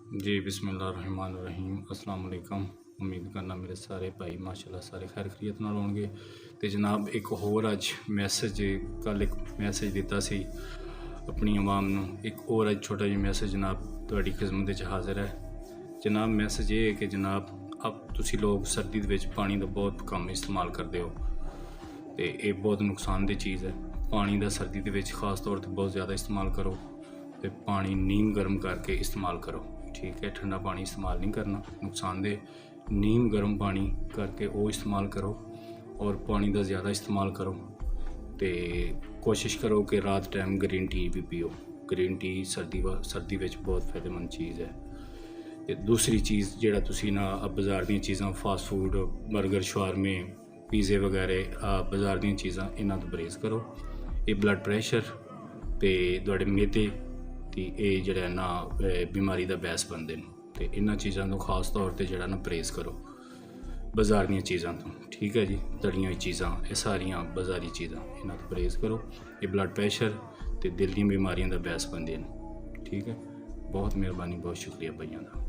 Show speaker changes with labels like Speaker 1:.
Speaker 1: जी बिस्मिल्लाहिर्रहमानिर्रहीम अस्सलाम वालेकुम। उम्मीद करना मेरे सारे भाई माशाल्लाह सारे खैर खैरियत नाल होणगे। तो जनाब एक होर अज मैसेज कल एक मैसेज दिता सी अपनी आवाम नूं, एक होर अज छोटा जिहा मैसेज जनाब तुहाडी खिदमत च हाज़र है। जनाब मैसेज ये है कि जनाब अब तुसी लोग सर्दी दे विच पानी का बहुत कम इस्तेमाल करते हो तो ये बहुत नुकसानदेह चीज़ है। पानी का सर्दी दे विच खास तौर पर बहुत ज़्यादा इस्तेमाल करो तो पानी नीम गर्म करके इस्तेमाल करो, ठीक है। ठंडा पानी इस्तेमाल नहीं करना, नुकसानदेह। नीम गर्म पानी करके वो इस्तेमाल करो और पानी का ज़्यादा इस्तेमाल करो। तो कोशिश करो कि रात टाइम ग्रीन टी भी पियो। ग्रीन टी सर्दी विच बहुत फायदेमंद चीज़ है। ते दूसरी चीज़ जिहड़ा तुसी ना बाज़ार दी चीज़ां फास्ट फूड बर्गर शवारमे पीज़े वगैरह बाज़ार दी चीज़ां इन्हां तो परहेज़ करो। ये ब्लड प्रैशर ते तुहाडे मैदे दी ये जिहड़ा ना बीमारी का बैस बनते हैं। तो इन्हां चीज़ों तो खास तौर पर जिहड़ा ना परहेज़ करो बाज़ार दी चीज़ां तो, ठीक है जी। तलियां हुई चीज़ां ये सारियां बाज़ारी चीज़ां इन्हां तो परहेज़ करो। ये ब्लड प्रैशर ते दिल दी बीमारियां का बैस बनते हैं, ठीक है। बहुत मेहरबानी, बहुत शुक्रिया भाइयों का।